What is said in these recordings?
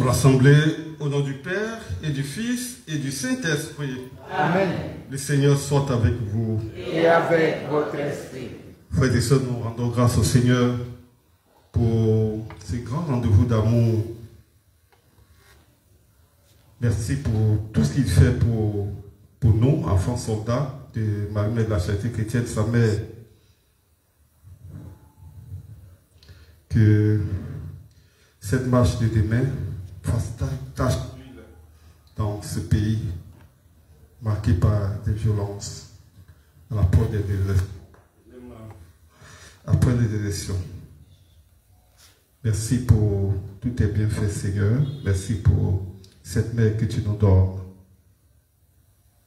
sommes rassemblés au nom du Père et du Fils et du Saint-Esprit. Amen. Le Seigneur soit avec vous. Et avec votre esprit. Frères et sœurs, nous rendons grâce au Seigneur pour ces grands rendez-vous d'amour. Merci pour tout ce qu'il fait pour nous, enfants soldats de Marie-Mère de la Charité chrétienne, sa mère. Que cette marche de demain fasse tâche d'huile dans ce pays marqué par des violences à la porte des élections. Après les élections. Merci pour tous tes bienfaits, Seigneur. Merci pour cette mère que tu nous donnes.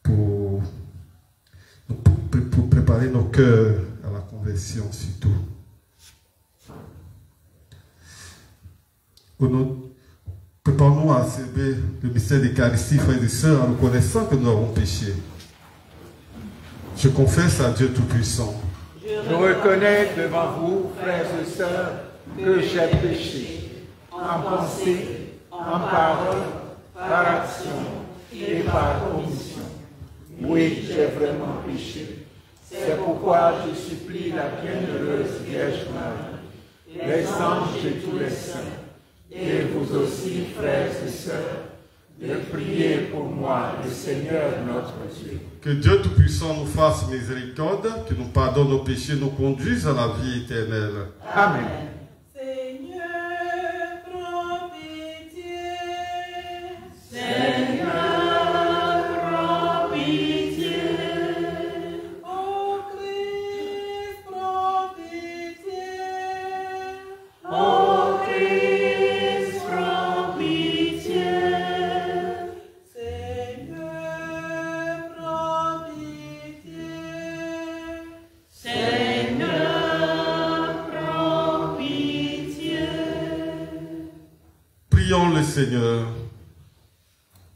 Pour préparer nos cœurs à la conversion surtout. Préparons-nous à célébrer le mystère d'Eucharistie, frères et sœurs, en reconnaissant que nous avons péché. Je confesse à Dieu Tout-Puissant. Je reconnais devant vous, frères et sœurs, que j'ai péché, en pensée, en parole, par action et par omission. Oui, j'ai vraiment péché. C'est pourquoi je supplie la bienheureuse Vierge Marie, les anges et tous les saints, et vous aussi, frères et sœurs, de prier pour moi, le Seigneur notre Dieu. Que Dieu Tout-Puissant nous fasse miséricorde, que nous pardonne nos péchés, nous conduise à la vie éternelle. Amen. Seigneur, prends pitié. Seigneur, prends pitié. Ô Christ, prends pitié. Ô Christ, prends pitié. Seigneur, prends pitié. Seigneur, prends pitié. Prions le Seigneur.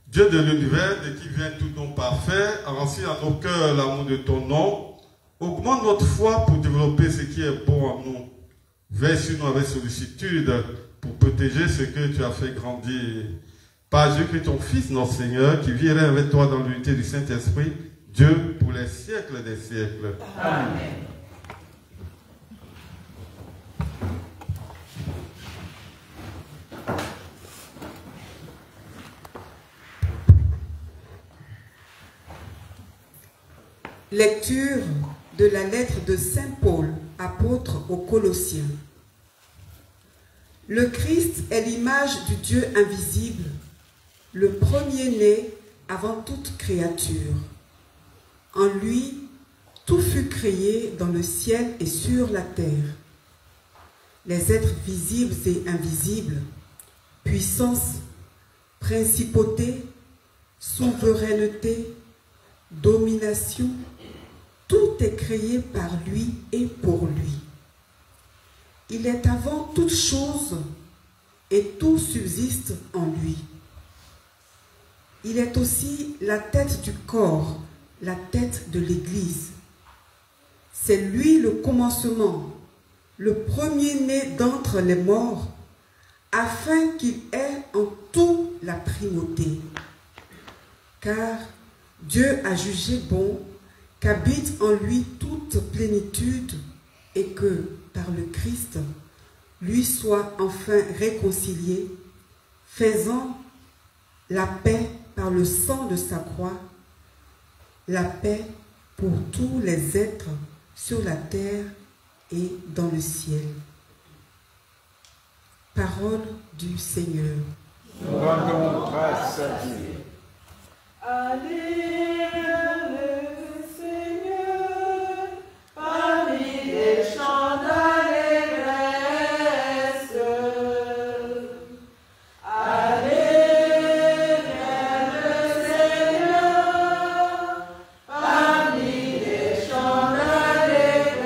Dieu de l'univers, de qui vient tout don parfait, enrancine à nos cœurs l'amour de ton nom, augmente notre foi pour développer ce qui est bon en nous. Veille sur nous avec sollicitude pour protéger ce que tu as fait grandir. Par Jésus-Christ, ton Fils, notre Seigneur, qui vivrait avec toi dans l'unité du Saint-Esprit, Dieu pour les siècles des siècles. Amen. Lecture de la lettre de Saint Paul, apôtre aux Colossiens. Le Christ est l'image du Dieu invisible, le premier-né avant toute créature. En lui, tout fut créé dans le ciel et sur la terre. Les êtres visibles et invisibles, puissance, principauté, souveraineté, domination, tout est créé par lui et pour lui. Il est avant toute chose et tout subsiste en lui. Il est aussi la tête du corps, la tête de l'Église. C'est lui le commencement, le premier-né d'entre les morts, afin qu'il ait en tout la primauté. Car Dieu a jugé bon qu'habite en lui toute plénitude et que, par le Christ, lui soit enfin réconcilié, faisant la paix par le sang de sa croix, la paix pour tous les êtres sur la terre et dans le ciel. Parole du Seigneur. Nous rendons grâce à Dieu. Allez, le Seigneur, parmi les chants d'allégresse. Allez, le Seigneur, parmi les chants d'allégresse.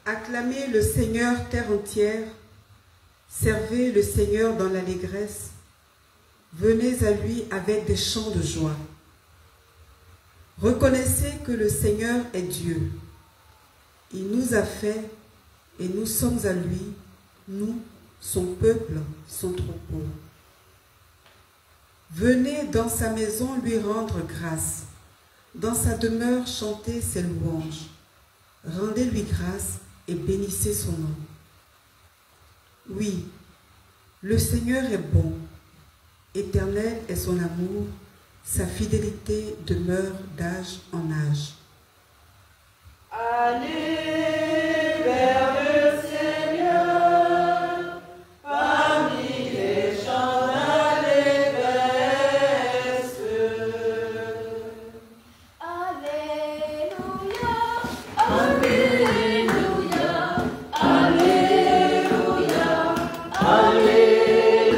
Acclamez le Seigneur terre entière. Servez le Seigneur dans l'allégresse. Venez à lui avec des chants de joie. Reconnaissez que le Seigneur est Dieu. Il nous a fait et nous sommes à lui. nous, son peuple, son troupeau. Venez dans sa maison lui rendre grâce, dans sa demeure chanter ses louanges. Rendez-lui grâce et bénissez son nom. Oui, le Seigneur est bon, éternel est son amour, sa fidélité demeure d'âge en âge. Allez vers le Seigneur, parmi les chants d'allégresse. Alléluia, Alléluia, Alléluia, Alléluia.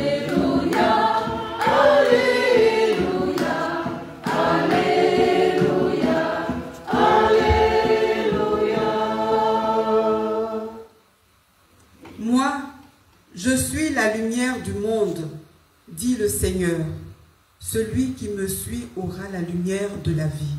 Alléluia, Alléluia, Alléluia, Alléluia. Moi, je suis la lumière du monde, dit le Seigneur. Celui qui me suit aura la lumière de la vie.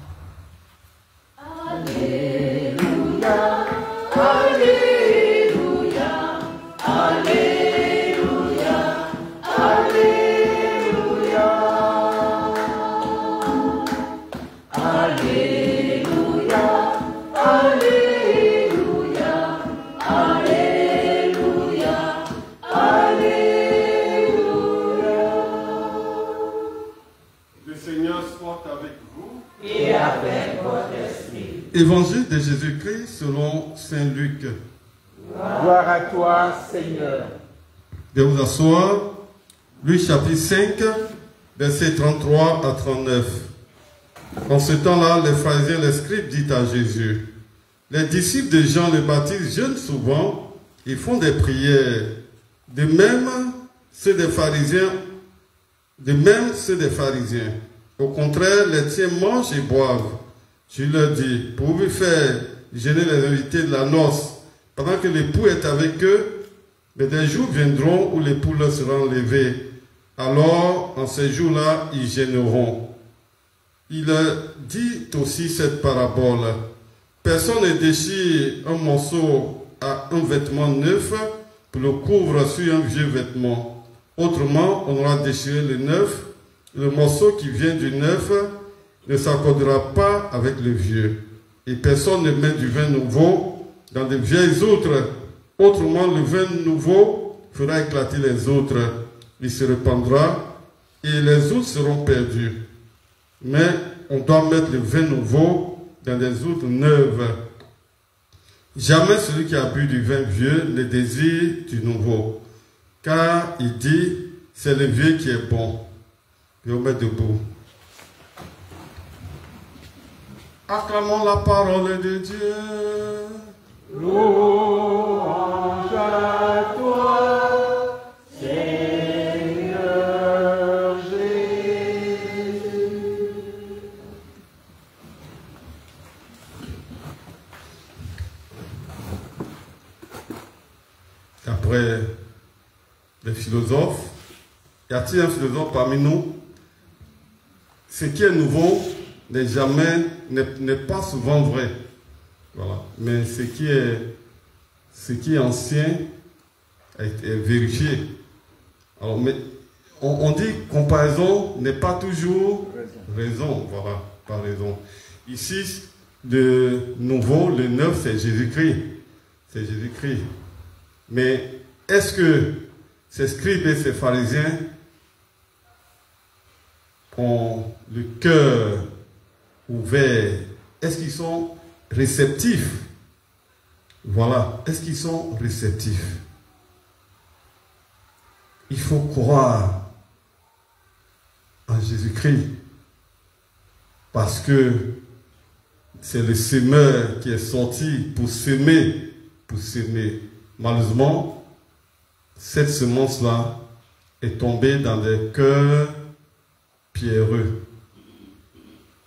Alléluia, Alléluia, Alléluia, Alléluia. Alléluia, Alléluia, Alléluia, Alléluia. Le Seigneur soit avec vous. Et avec votre esprit. Évangile de Jésus-Christ selon Saint Luc. Gloire à toi, Seigneur. De vous asseoir. Luc chapitre 5, versets 33 à 39. En ce temps-là, les pharisiens et les scribes disent à Jésus, les disciples de Jean le Baptiste jeûnent souvent, ils font des prières. De même, ceux des pharisiens. Au contraire, les tiens mangent et boivent. Je leur dis, pour vous faire gêner les invités de la noce, pendant que l'époux est avec eux, mais des jours viendront où l'époux leur sera enlevé. Alors, en ces jours-là, ils gêneront. Il dit aussi cette parabole. Personne ne déchire un morceau à un vêtement neuf pour le couvre sur un vieux vêtement. Autrement, on aura déchiré le neuf. Le morceau qui vient du neuf ne s'accordera pas avec le vieux. Et personne ne met du vin nouveau dans de vieilles outres. Autrement, le vin nouveau fera éclater les outres. Il se répandra et les outres seront perdues. Mais on doit mettre le vin nouveau dans des outres neuves. Jamais celui qui a bu du vin vieux ne désire du nouveau. Car il dit, c'est le vieux qui est bon. Et on met debout. Acclamons la parole de Dieu. Louange à toi, Seigneur Jésus. Après les philosophes, y a-t-il un philosophe parmi nous? Ce qui est nouveau n'est pas souvent vrai. Voilà. Mais ce qui est ancien est vérifié. Alors, mais on dit comparaison n'est pas toujours raison. Voilà, pas raison. Ici, le nouveau, le neuf, c'est Jésus-Christ. C'est Jésus-Christ. Mais est-ce que ces scribes et ces pharisiens ont le cœur ouvert? Est-ce qu'ils sont réceptifs? Voilà. Est-ce qu'ils sont réceptifs? Il faut croire en Jésus-Christ parce que c'est le semeur qui est sorti pour semer, Malheureusement, cette semence-là est tombée dans des cœurs pierreux.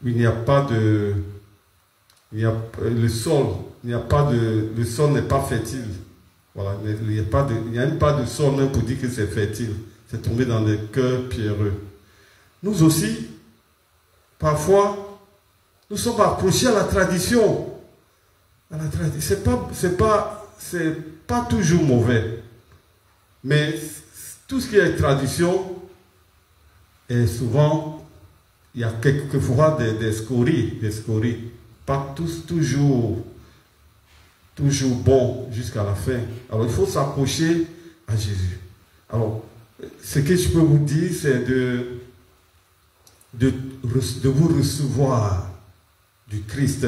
Il n'y a pas de... le sol n'est pas fertile. Voilà, il n'y a même pas de sol même pour dire que c'est fertile. C'est tombé dans des cœurs pierreux. Nous aussi, parfois, nous sommes accrochés à la tradition. à la tradition. C'est pas toujours mauvais. Mais tout ce qui est tradition, est souvent, il y a quelquefois des scories. Pas tous toujours bons jusqu'à la fin. Alors il faut s'accrocher à Jésus. Alors, ce que je peux vous dire, c'est de vous recevoir du Christ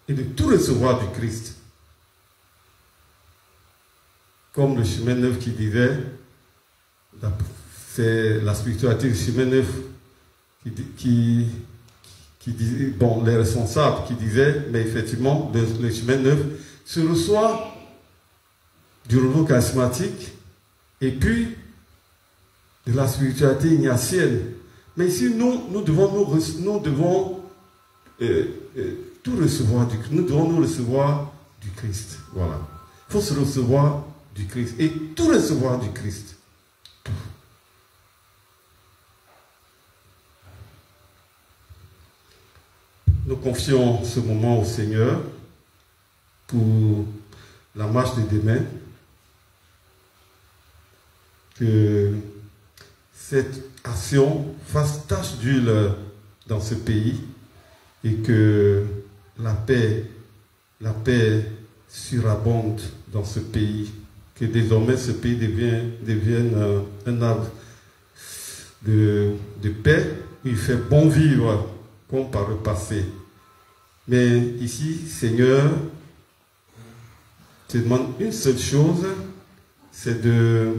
et de tout recevoir du Christ. Comme le chemin neuf qui disait, c'est la spiritualité du chemin neuf qui disait, bon, les responsables qui disaient, mais effectivement, le chemin neuf se reçoit du renouveau charismatique et puis de la spiritualité ignatienne. Mais ici, nous devons tout recevoir du Christ. Nous devons nous recevoir du Christ. Voilà. Il faut se recevoir du Christ et tout recevoir du Christ. Tout. Nous confions ce moment au Seigneur pour la marche de demain. Que cette action fasse tache d'huile dans ce pays et que la paix surabonde dans ce pays. Que désormais ce pays devienne un arbre de paix où il fait bon vivre comme par le passé. Mais ici, Seigneur, je te demande une seule chose, c'est de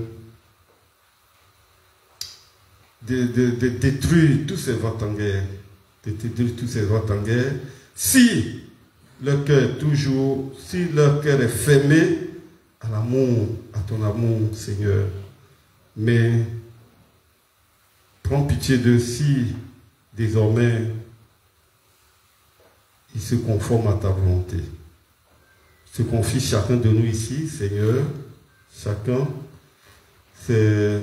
détruire tous ces votes en guerre. De détruire tous ces votes en guerre. Si leur cœur est fermé à l'amour, à ton amour, Seigneur. Mais prends pitié de si désormais ils se conforment à ta volonté. Je te confie chacun de nous ici, Seigneur. Chacun, c'est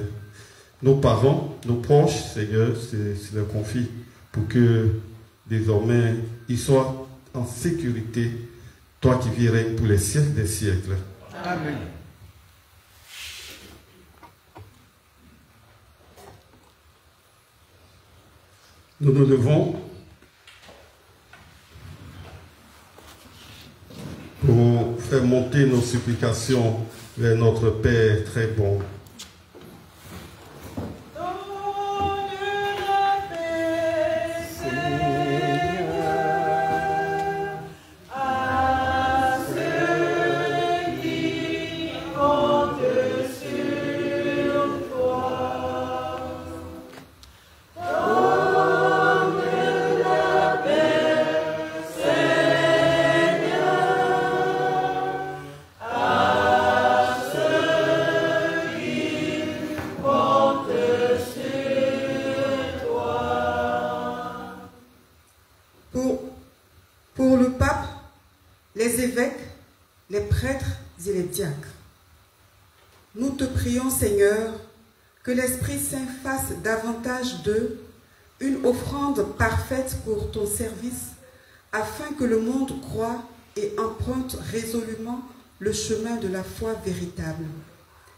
nos parents, nos proches, Seigneur, je leur confie pour que désormais ils soient en sécurité, toi qui vis règne pour les siècles des siècles. Amen. Nous nous levons pour faire monter nos supplications vers notre Père très bon. Pour le pape, les évêques, les prêtres et les diacres, nous te prions, Seigneur, que l'Esprit Saint fasse davantage d'eux une offrande parfaite pour ton service, afin que le monde croie et emprunte résolument le chemin de la foi véritable.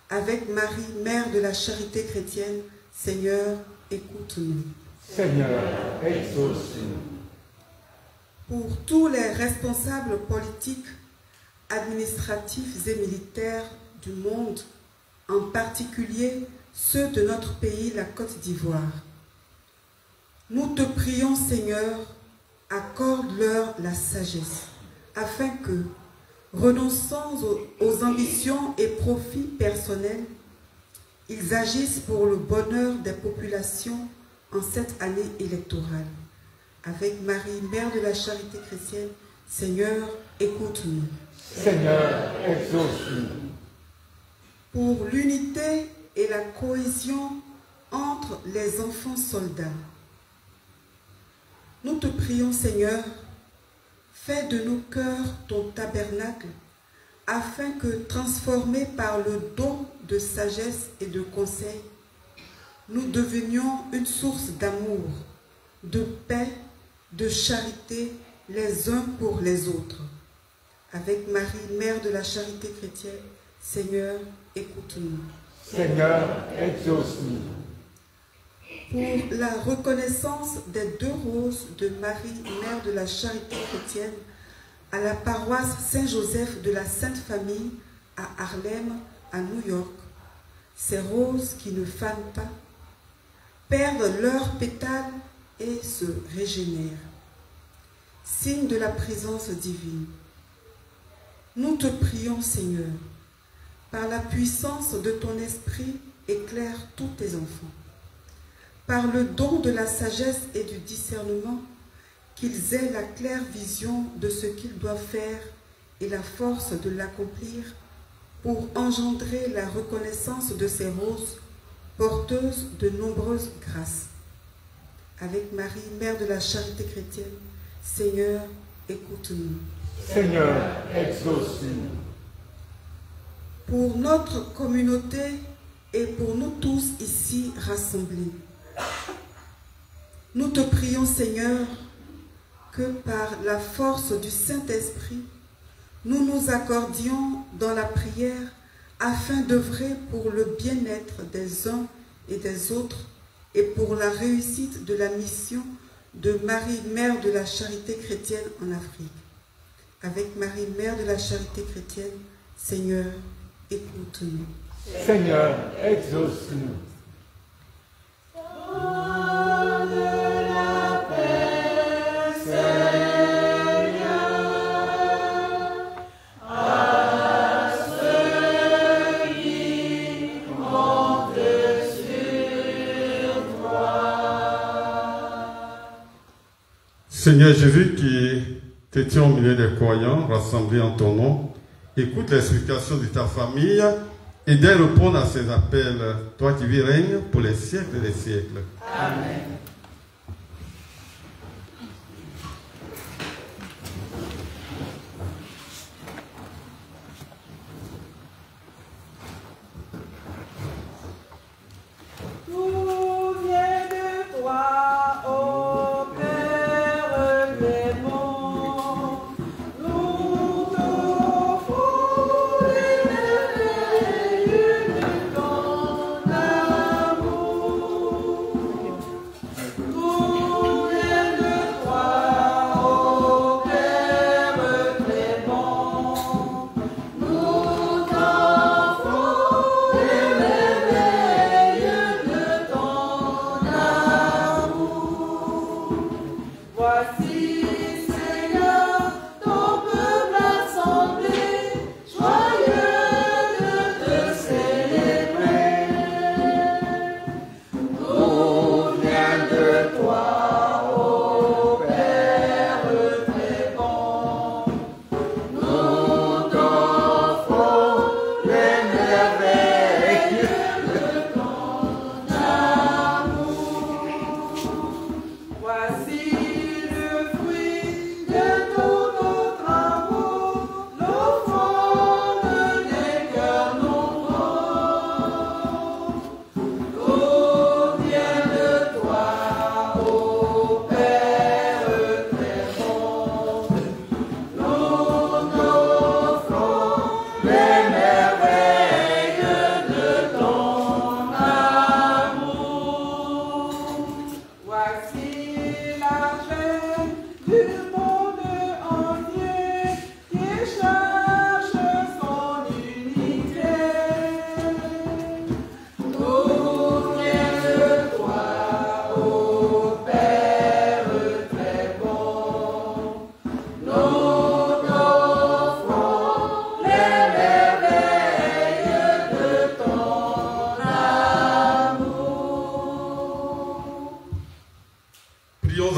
Avec Marie, Mère de la charité chrétienne, Seigneur, écoute-nous. Seigneur, exauce-nous. Pour tous les responsables politiques, administratifs et militaires du monde, en particulier ceux de notre pays, la Côte d'Ivoire, nous te prions, Seigneur, accorde-leur la sagesse, afin que, renonçant aux ambitions et profits personnels, ils agissent pour le bonheur des populations en cette année électorale. Avec Marie, Mère de la charité chrétienne, Seigneur, écoute-nous. Seigneur, exauce-nous. Pour l'unité et la cohésion entre les enfants soldats, nous te prions, Seigneur, fais de nos cœurs ton tabernacle, afin que, transformés par le don de sagesse et de conseil, nous devenions une source d'amour, de paix, de charité les uns pour les autres. Avec Marie, Mère de la Charité chrétienne, Seigneur, écoute-nous. Seigneur, exauce-nous. Pour la reconnaissance des 2 roses de Marie, Mère de la Charité chrétienne, à la paroisse Saint-Joseph de la Sainte Famille à Harlem, à New York, ces roses qui ne fanent pas, perdent leurs pétales et se régénèrent. Signe de la présence divine. Nous te prions, Seigneur, par la puissance de ton esprit, éclaire tous tes enfants. Par le don de la sagesse et du discernement, qu'ils aient la claire vision de ce qu'ils doivent faire et la force de l'accomplir pour engendrer la reconnaissance de ces roses porteuses de nombreuses grâces. Avec Marie, Mère de la Charité chrétienne, Seigneur, écoute-nous. Seigneur, exauce-nous. Pour notre communauté et pour nous tous ici rassemblés, nous te prions, Seigneur, que par la force du Saint-Esprit, nous nous accordions dans la prière afin d'œuvrer pour le bien-être des uns et des autres et pour la réussite de la mission de Marie, Mère de la Charité chrétienne en Afrique. Avec Marie, Mère de la Charité chrétienne, Seigneur, écoute-nous. Seigneur, exauce-nous. Seigneur Jésus, qui t'étais au milieu des croyants rassemblés en ton nom, écoute l'explication de ta famille et d'aide répondre à ces appels, toi qui vis règne pour les siècles des siècles. Amen.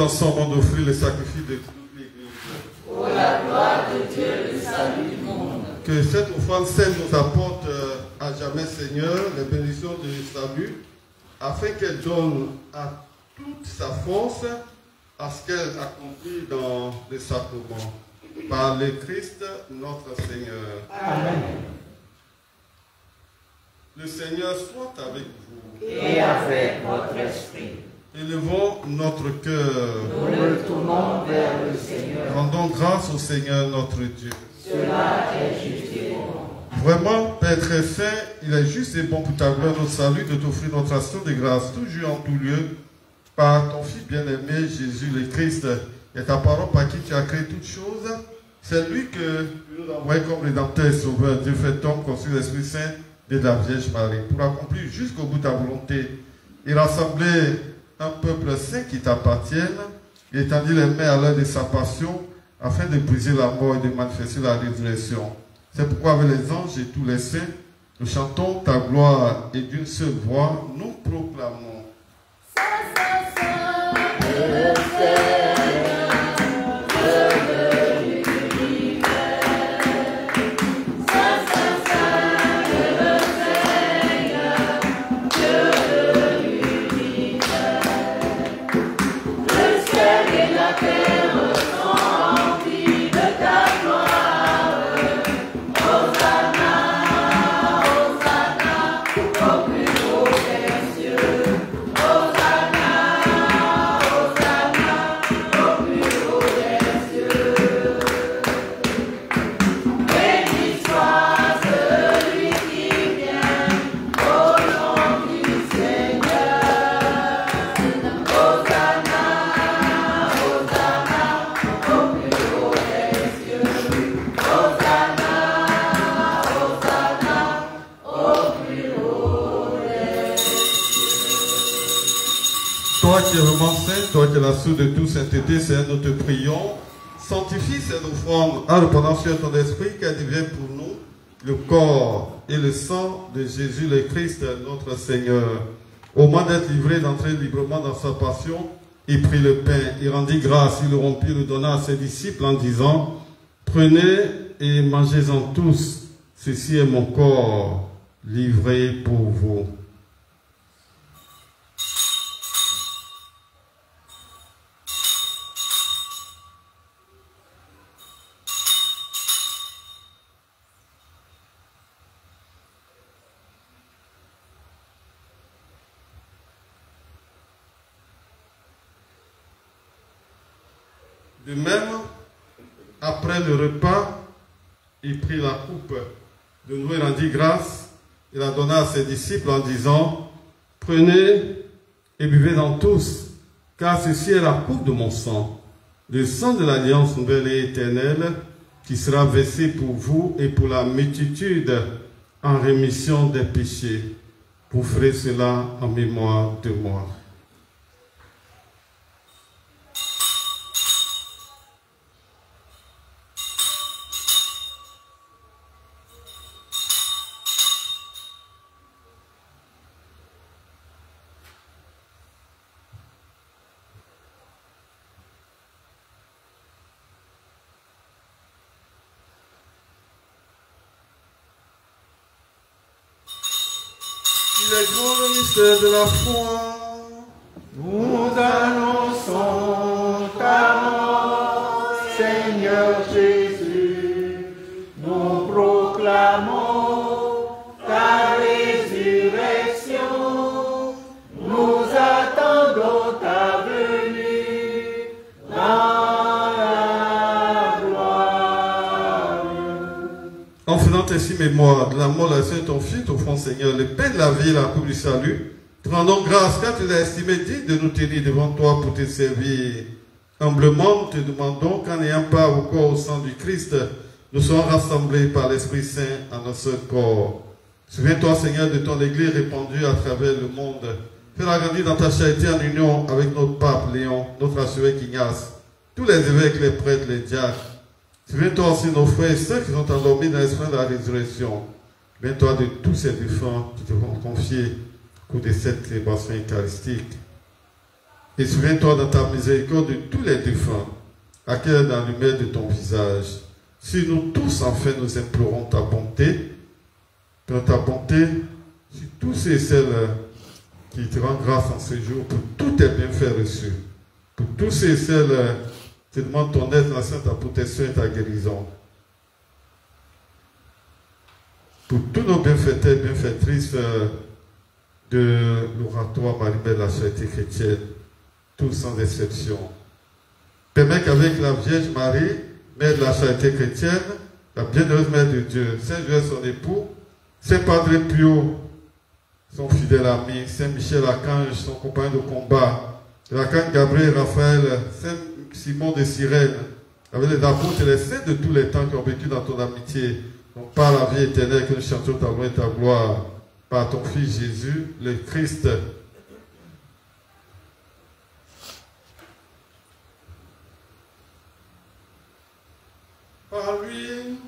Ensemble d'offrir le sacrifice de toute l'Église. Pour la gloire de Dieu, le salut du monde. Que cette offrande sainte nous apporte à jamais, Seigneur, les bénédictions du salut, afin qu'elle donne à toute sa force à ce qu'elle accomplit dans les sacrements. Par le Christ, notre Seigneur. Amen. Le Seigneur soit avec vous. Et avec votre esprit. Élevons notre cœur. Nous retournons vers le Seigneur. Rendons grâce au Seigneur notre Dieu. Cela est juste et bon. Vraiment, Père très saint, il est juste et bon pour ta gloire, notre salut, de t'offrir notre action de grâce, toujours en tout lieu, par ton Fils bien-aimé, Jésus le Christ, et ta parole par qui tu as créé toutes choses. C'est lui que nous envoyons comme rédempteur et sauveur, Dieu fait homme, conçu l'Esprit Saint de la Vierge Marie, pour accomplir jusqu'au bout ta volonté et rassembler un peuple saint qui t'appartienne, et étendre les mains à l'heure de sa passion, afin de briser la mort et de manifester la résurrection. C'est pourquoi avec les anges et tous les saints, nous chantons ta gloire et d'une seule voix, nous proclamons. Toi qui es vraiment saint, toi qui es la source de toute sainteté, Seigneur, nous te prions. Sanctifie cette offrande en répandant sur ton esprit qu'elle devienne pour nous le corps et le sang de Jésus le Christ, notre Seigneur. Au moment d'être livré, d'entrer librement dans sa passion, il prit le pain, il rendit grâce, il le rompit, le donna à ses disciples en disant, prenez et mangez-en tous, ceci est mon corps livré pour vous. De même, après le repas, il prit la coupe, de nouveau il rendit grâce, il la donna à ses disciples en disant, prenez et buvez-en tous, car ceci est la coupe de mon sang, le sang de l'alliance nouvelle et éternelle, qui sera versé pour vous et pour la multitude en rémission des péchés. Vous ferez cela en mémoire de moi. Le grand mystère de la foi. Nous annonçons ta mort, Seigneur Jésus. Nous proclamons ta résurrection. Nous attendons ta venue dans la gloire. En faisant ainsi mémoire de la mort de la Sainte ton Fils, offrant Seigneur le pain de la vie et la coupe du salut, te rendons grâce car tu l'as estimé digne de nous tenir devant toi pour te servir. Humblement, nous te demandons qu'en ayant part au corps au sang du Christ, nous soyons rassemblés par l'Esprit Saint en un seul corps. Souviens-toi, Seigneur, de ton Église répandue à travers le monde. Fais-la grandir dans ta charité en union avec notre pape Léon, notre archevêque Ignace, tous les évêques, les prêtres, les diacres. Souviens-toi aussi de nos frères et sœurs qui sont endormis dans l'esprit de la résurrection. Souviens-toi de tous ces défunts qui te vont confier au cours de cette célébration eucharistique. Et souviens-toi dans ta miséricorde de tous les défunts, accueille dans la lumière de ton visage. Si nous tous, enfin, nous implorons ta bonté, sur tous ceux et celles qui te rendent grâce en ce jour pour tous tes bienfaits reçus, pour tous ceux et celles qui te demandent ton aide, ta protection et ta guérison. Pour tous nos bienfaiteurs et bienfaitrices de l'oratoire Marie-Mère de la Charité chrétienne, tous sans exception. Permets qu'avec la Vierge Marie, Mère de la Charité chrétienne, la bienheureuse Mère de Dieu, Saint Joseph son époux, Saint Padre Pio, son fidèle ami, Saint Michel Archange, son compagnon de combat, l'archange Gabriel Raphaël, Saint Simon de Cyrène, avec les apôtres et les saints de tous les temps qui ont vécu dans ton amitié, donc par la vie éternelle que nous chantons ta gloire et ta gloire, par ton Fils Jésus, le Christ. Par lui,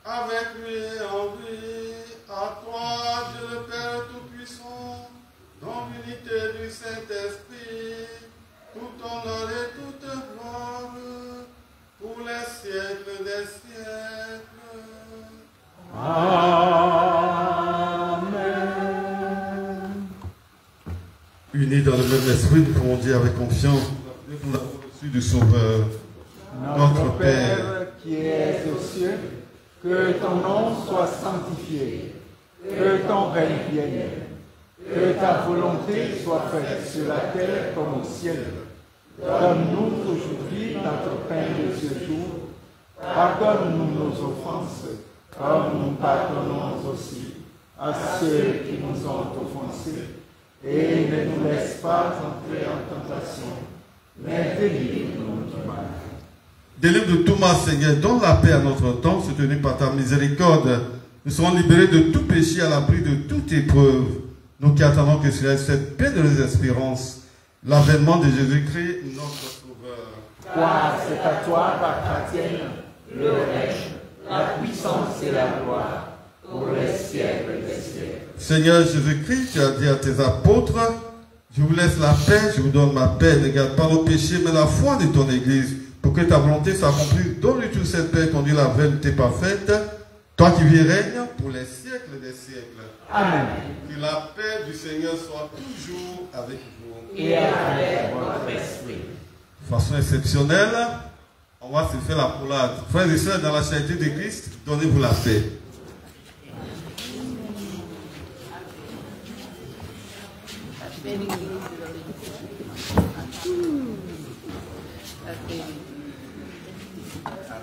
avec lui et en lui, à toi, Dieu le Père Tout-Puissant, dans l'unité du Saint-Esprit, tout honneur et toute gloire, pour les siècles des siècles. Amen. Unis dans le même esprit, nous pouvons dire avec confiance, nous l'avons reçu du Sauveur. Notre Père qui es aux cieux, que ton nom soit sanctifié, que ton règne vienne, que ta volonté soit faite sur la terre comme au ciel. Donne-nous aujourd'hui notre pain de ce jour. Pardonne-nous nos offenses, comme nous pardonnons aussi à ceux qui nous ont offensés. Et ne nous laisse pas entrer en tentation, mais délivre-nous du mal. Délivre de tout mal, Seigneur, donne la paix à notre temps, soutenu par ta miséricorde. Nous serons libérés de tout péché à l'abri de toute épreuve. Nous qui attendons que cela cette bienheureuse espérance, l'avènement de Jésus-Christ, notre Sauveur. Car c'est à toi, par chrétienne, le règne, la puissance et la gloire, pour les siècles des siècles. Seigneur Jésus-Christ, tu as dit à tes apôtres, je vous laisse la paix, je vous donne ma paix, ne garde pas nos péchés, mais la foi de ton Église, pour que ta volonté s'accomplisse. Donne-lui toute cette paix, conduis la vérité parfaite, toi qui vis et règnes pour les siècles des siècles. Amen. Que la paix du Seigneur soit toujours avec vous. Et avec votre esprit. De façon exceptionnelle, on va se faire la roulade. Frères et sœurs, dans la charité de Christ, donnez-vous la paix.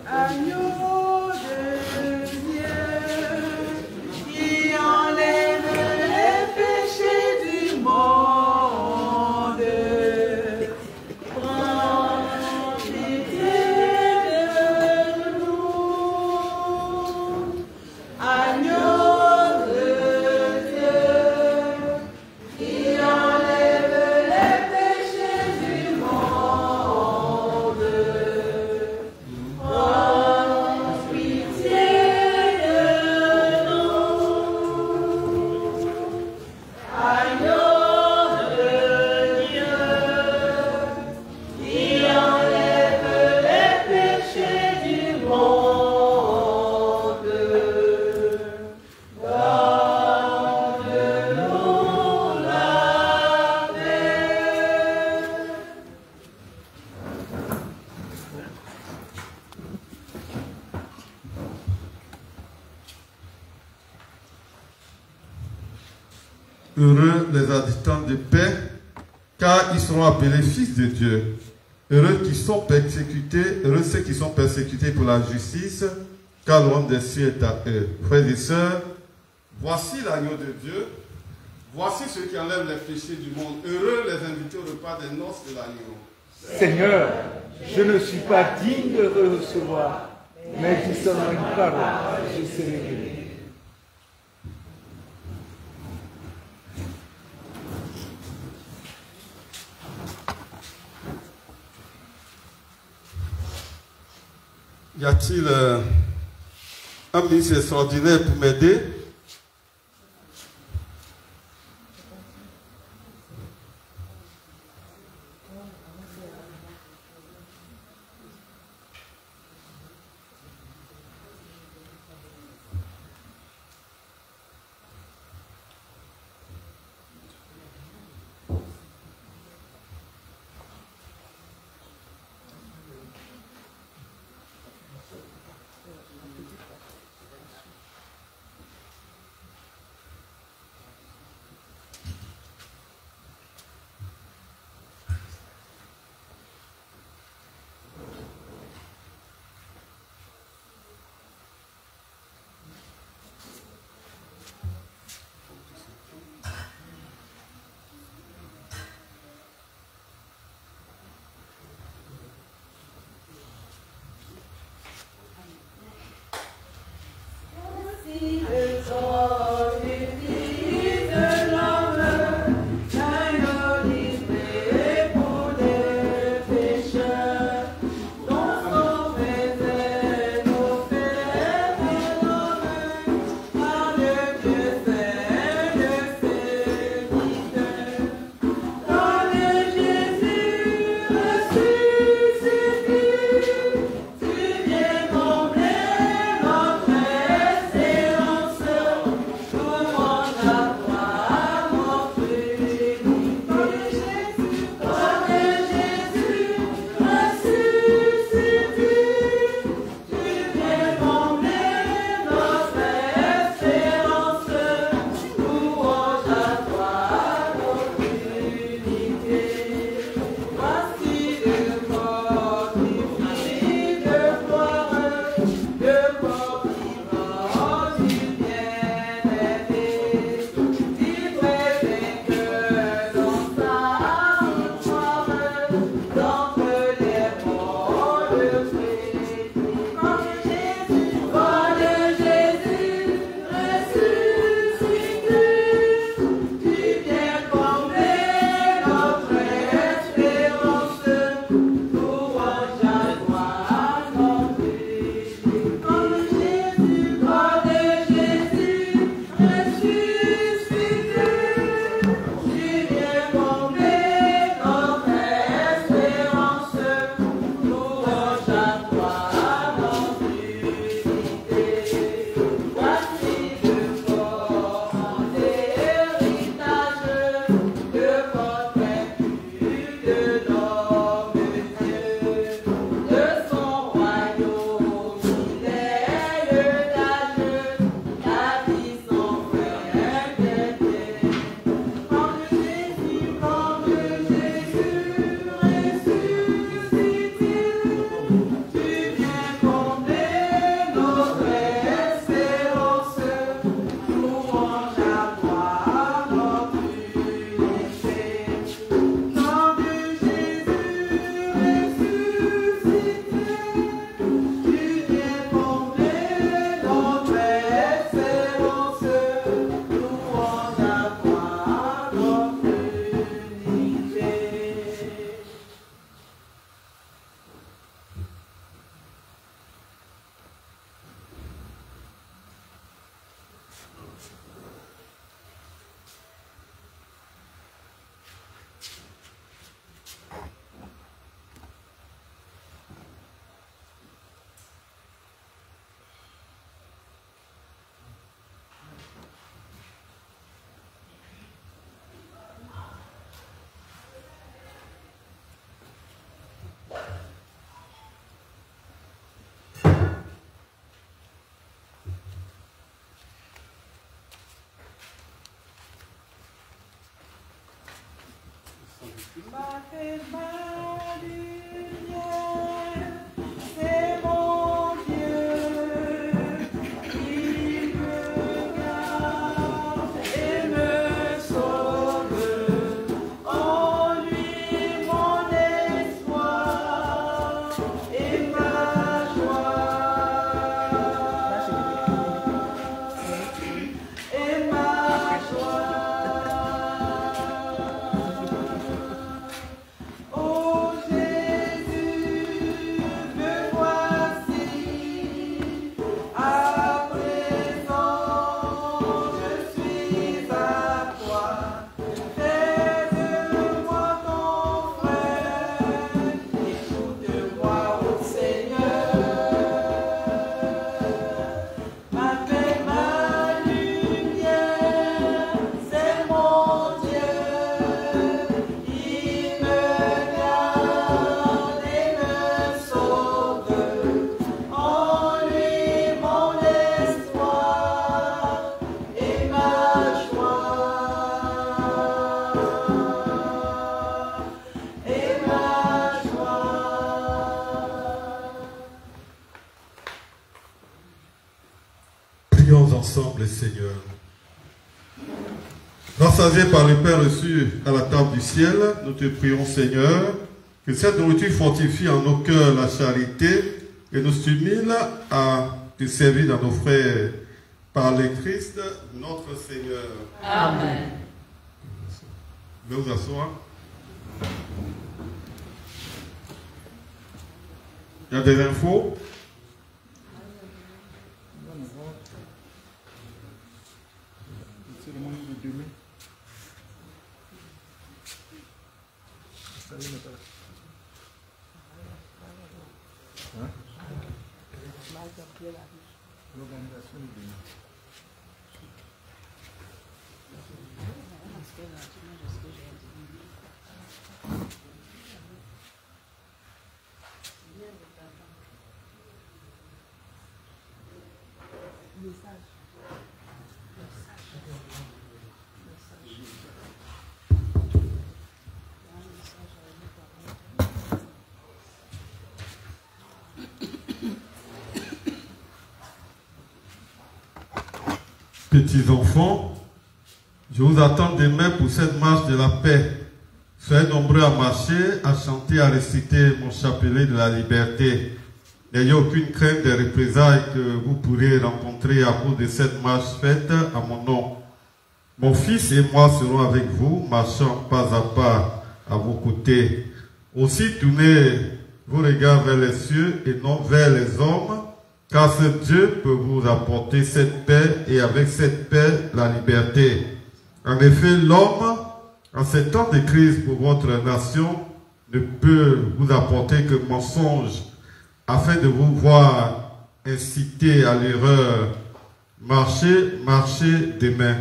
Agneau de Dieu, qui enlève les péchés du monde, prends pitié de nous. Agneau de Dieu, qui enlève les péchés du monde, prends pitié de nous. Agneau de Dieu, qui enlève les péchés du monde, donne-nous la paix. Heureux les habitants de paix, car ils seront appelés fils de Dieu. Heureux qui sont persécutés, heureux ceux qui sont persécutés pour la justice, car le royaume des cieux est à eux. Frères et sœurs, voici l'agneau de Dieu, voici ceux qui enlèvent les péchés du monde. Heureux les invités au repas des noces de l'agneau. Seigneur, je ne suis pas digne de recevoir, mais dis seulement une parole, je serai guéri. Y a-t-il un ministre extraordinaire pour m'aider? Ensemble, Seigneur. Rassasiés par le Père reçu à la table du ciel, nous te prions, Seigneur, que cette nourriture fortifie en nos cœurs la charité et nous stimule à te servir dans nos frères par le Christ, notre Seigneur. Amen. Veuillez vous asseoir. Il y a des infos. Petits enfants, je vous attends demain pour cette marche de la paix. Soyez nombreux à marcher, à chanter, à réciter mon chapelet de la liberté. N'ayez aucune crainte des représailles que vous pourrez rencontrer à cause de cette marche faite à mon nom. Mon fils et moi serons avec vous, marchant pas à pas à vos côtés. Aussi tournez vos regards vers les cieux et non vers les hommes, car ce Dieu peut vous apporter cette paix et avec cette paix, la liberté. En effet, l'homme, en ces temps de crise pour votre nation, ne peut vous apporter que mensonge, afin de vous voir inciter à l'erreur. Marchez, marchez demain.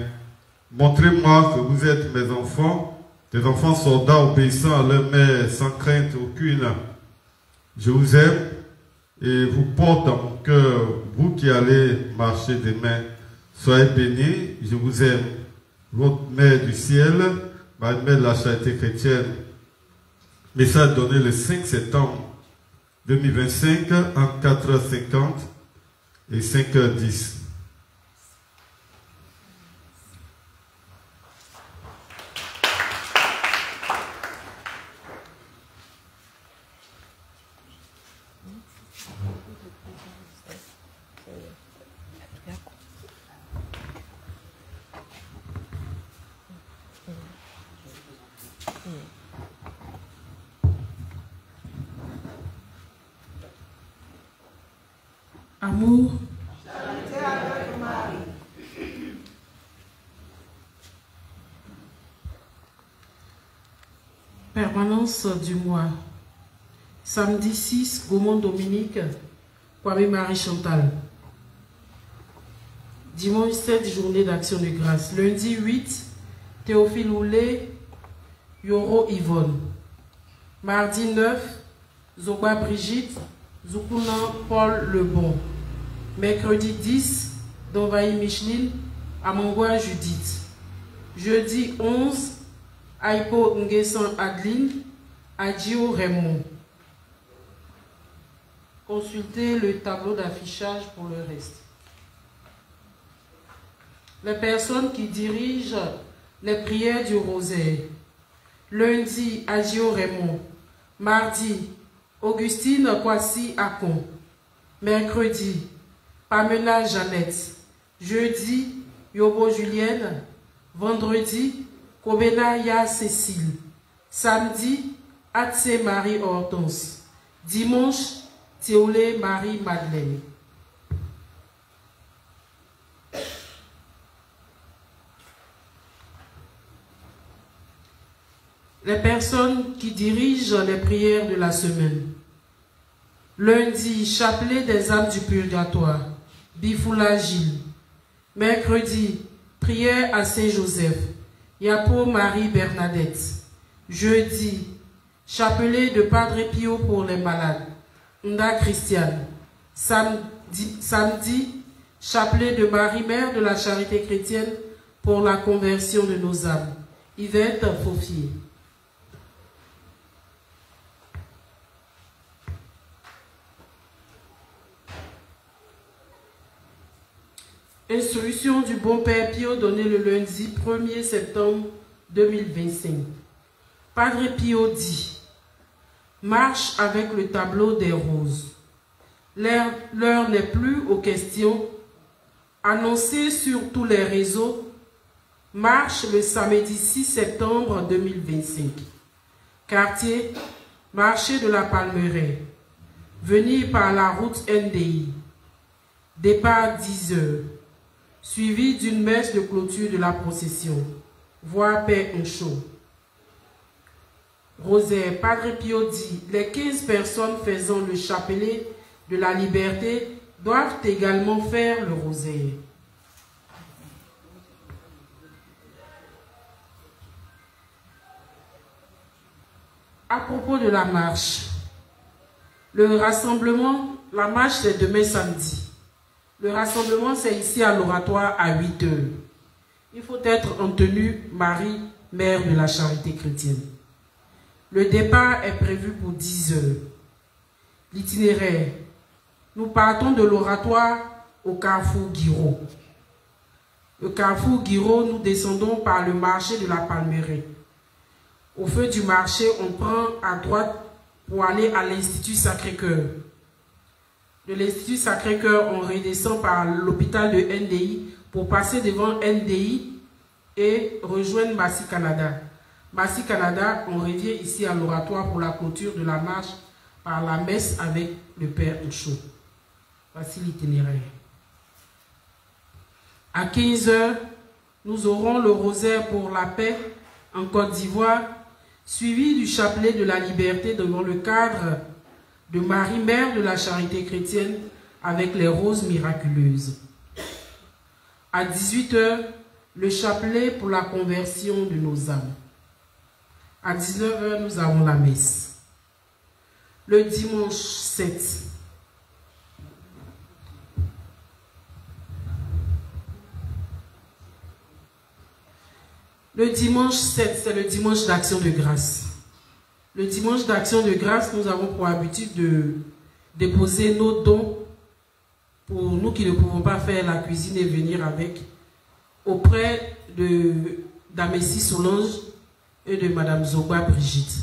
Montrez-moi que vous êtes mes enfants, des enfants soldats obéissant à leur mère sans crainte aucune. Je vous aime et vous porte dans mon cœur, vous qui allez marcher demain. Soyez bénis, je vous aime. Votre mère du ciel, Marie-Mère de la Charité chrétienne. Message donné le 5 septembre 2025 en 4h50 et 5h10. Amour, permanence du mois. Samedi 6, Gaumont Dominique, Kwame Marie Chantal. Dimanche 7, journée d'action de grâce. Lundi 8, Théophile Oulé, Yoro Yvonne. Mardi 9, Zoba Brigitte, Zoukouna Paul Lebon. Mercredi 10, Donvaï Micheline, Amangwa Judith. Jeudi 11, Aipo Nguessan Adeline, Adjio Raymond. Consultez le tableau d'affichage pour le reste. Les personnes qui dirigent les prières du rosaire. Lundi, Adjio Raymond. Mardi, Augustine Kwasi Akon. Mercredi, Pamela Jeannette. Jeudi, Yobo Julienne. Vendredi, Kobenaya Cécile. Samedi, Atse Marie Hortense. Dimanche, Théolé Marie Madeleine. Les personnes qui dirigent les prières de la semaine. Lundi, chapelet des âmes du purgatoire, Bifoula Gilles. Mercredi, prière à Saint-Joseph, Yapo Marie Bernadette. Jeudi, chapelet de Padre Pio pour les malades, Nda Christiane. Samedi, chapelet de Marie Mère de la Charité chrétienne pour la conversion de nos âmes, Yvette Faufier. Instruction du bon Père Pio donnée le lundi 1er septembre 2025. Padre Pio dit: marche avec le tableau des roses. L'heure n'est plus aux questions. Annoncé sur tous les réseaux. Marche le samedi 6 septembre 2025. Quartier, marché de la Palmeraie. Venir par la route NDI. Départ 10 heures. Suivi d'une messe de clôture de la procession. Voir Père Unchaud. Rosaire, Padre Pio dit: les 15 personnes faisant le chapelet de la liberté doivent également faire le rosaire. À propos de la marche, le rassemblement, la marche c'est demain samedi. Le rassemblement, c'est ici à l'oratoire à 8 heures. Il faut être en tenue Marie, Mère de la Charité chrétienne. Le départ est prévu pour 10 heures. L'itinéraire. Nous partons de l'oratoire au carrefour Guiraud. Le carrefour Guiraud, nous descendons par le marché de la Palmeraie. Au feu du marché, on prend à droite pour aller à l'Institut Sacré-Cœur. De l'Institut Sacré-Cœur, on redescend par l'hôpital de NDI pour passer devant NDI et rejoindre Massy Canada. Massy Canada, on revient ici à l'oratoire pour la clôture de la marche par la messe avec le Père Unchaud. Voici l'itinéraire. À 15 heures, nous aurons le rosaire pour la paix en Côte d'Ivoire, suivi du chapelet de la liberté devant le cadre de Marie, Mère de la Charité chrétienne, avec les roses miraculeuses. À 18 heures, le chapelet pour la conversion de nos âmes. À 19 heures, nous avons la messe. Le dimanche 7. Le dimanche 7, c'est le dimanche d'action de grâce. Le dimanche d'action de grâce, nous avons pour habitude de déposer nos dons pour nous qui ne pouvons pas faire la cuisine et venir avec auprès d'Amessie Solange et de Madame Zogba Brigitte.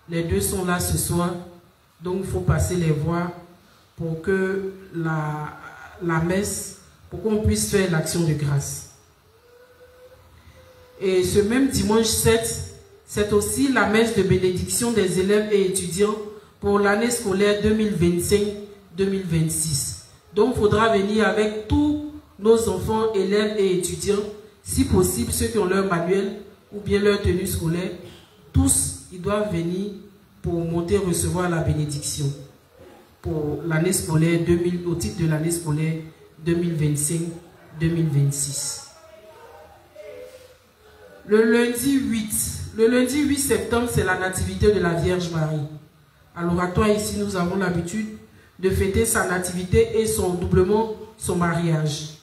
Les deux sont là ce soir, donc il faut passer les voir pour que la messe, pour qu'on puisse faire l'action de grâce. Et ce même dimanche 7, c'est aussi la messe de bénédiction des élèves et étudiants pour l'année scolaire 2025-2026. Donc, il faudra venir avec tous nos enfants, élèves et étudiants, si possible, ceux qui ont leur manuel ou bien leur tenue scolaire. Tous, ils doivent venir pour monter recevoir la bénédiction pour l'année scolaire au titre de l'année scolaire 2025-2026. Le lundi 8 septembre, c'est la nativité de la Vierge Marie. À l'oratoire ici, nous avons l'habitude de fêter sa nativité et doublement son mariage.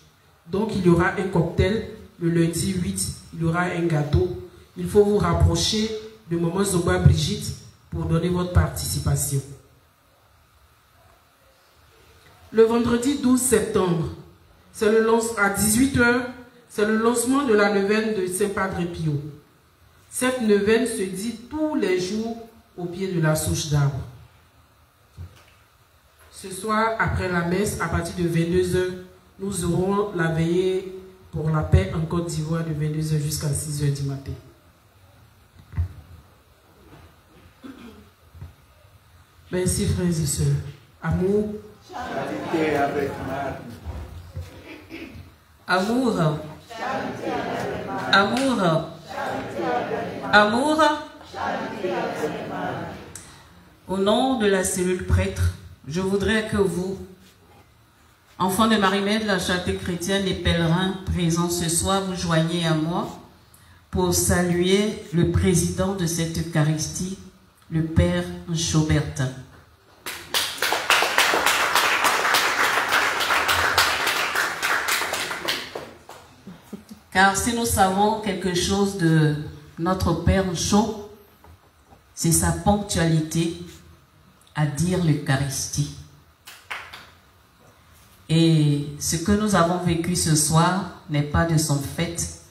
Donc, il y aura un cocktail le lundi 8, il y aura un gâteau, il il faut vous rapprocher de Maman Zoba Brigitte pour donner votre participation. Le vendredi 12 septembre, à 18 h, c'est le lancement de la neuvaine de Saint-Padre Pio. Cette neuvaine se dit tous les jours au pied de la souche d'arbre. Ce soir, après la messe, à partir de 22 h, nous aurons la veillée pour la paix en Côte d'Ivoire de 22 h jusqu'à 6 h du matin. Merci frères et sœurs. Amour. Charité avec Marie. Amour. Amour. Amour. Au nom de la cellule prêtre, je voudrais que vous, enfants de Marie-Mère de la Charité chrétienne et pèlerins présents ce soir, vous joigniez à moi pour saluer le président de cette Eucharistie, le Père Chaubertin. Car si nous savons quelque chose de notre Père Chaud, c'est sa ponctualité à dire l'Eucharistie. Et ce que nous avons vécu ce soir n'est pas de son fait.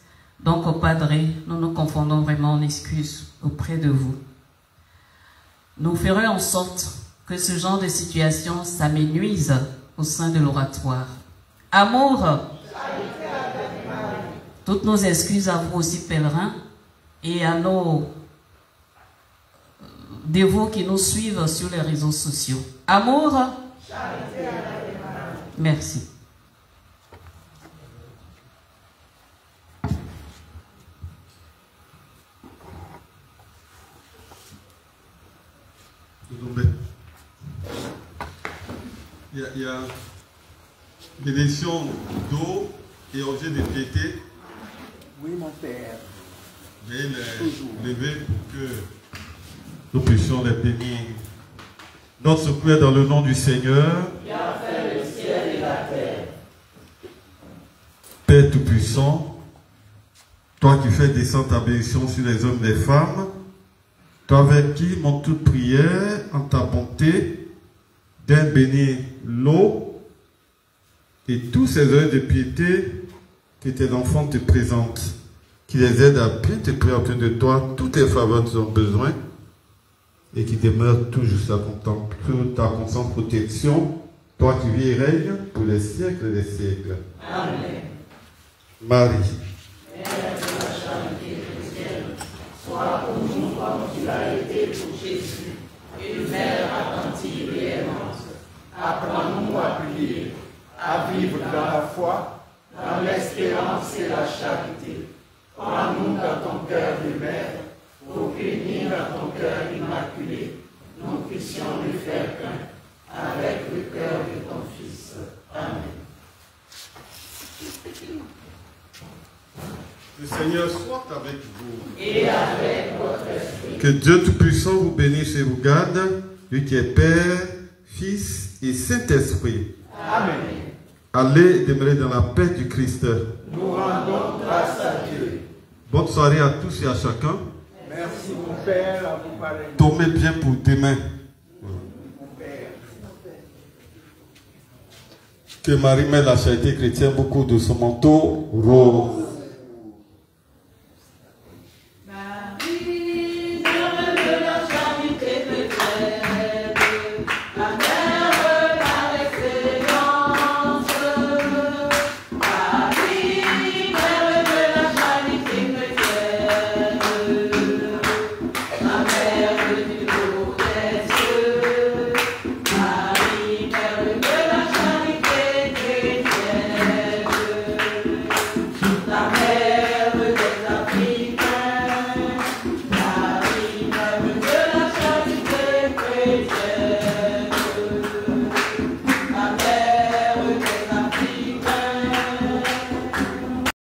Donc, au Padre, nous nous confondons vraiment en excuses auprès de vous. Nous ferons en sorte que ce genre de situation s'amenuise au sein de l'oratoire. Amour. Toutes nos excuses à vous aussi, pèlerins, et à nos dévots qui nous suivent sur les réseaux sociaux. Amour. Merci. Il y a bénédiction d'eau et objet de piété. Oui, mon Père. Veuillez les lever pour que nous puissions les bénir. Notre prière dans le nom du Seigneur. Qui a fait le ciel et la terre. Père Tout-Puissant, toi qui fais descendre ta bénédiction sur les hommes et les femmes, toi avec qui mon toute prière en ta bonté d'aide bénir l'eau et tous ces œuvres de piété que tes enfants te présentent, qui les aident à bien te prier auprès de toi, toutes les faveurs dont ils ont besoin et qui demeurent toujours sous ta constante protection, toi qui vis et règnes pour les siècles des siècles. Amen. Marie, Mère de la charité chrétienne, sois pour nous comme tu l'as été pour Jésus, une mère attentive et aimante. Apprends-nous à prier, à vivre dans la foi, Dans l'espérance et la charité, prends-nous dans ton cœur de mère, pour qu'unis dans ton cœur immaculé, nous puissions lui faire qu'un, avec le cœur de ton Fils. Amen. le Seigneur soit avec vous. Et avec votre esprit. Que Dieu Tout-Puissant vous bénisse et vous garde, lui qui est Père, Fils et Saint-Esprit. Amen. Allez demeurer dans la paix du Christ. Nous rendons grâce à Dieu. Bonne soirée à tous et à chacun. Merci, mon Père, à vous parler. Tombez bien pour demain. Mon Père. Que Marie met la charité chrétienne beaucoup de son manteau rose.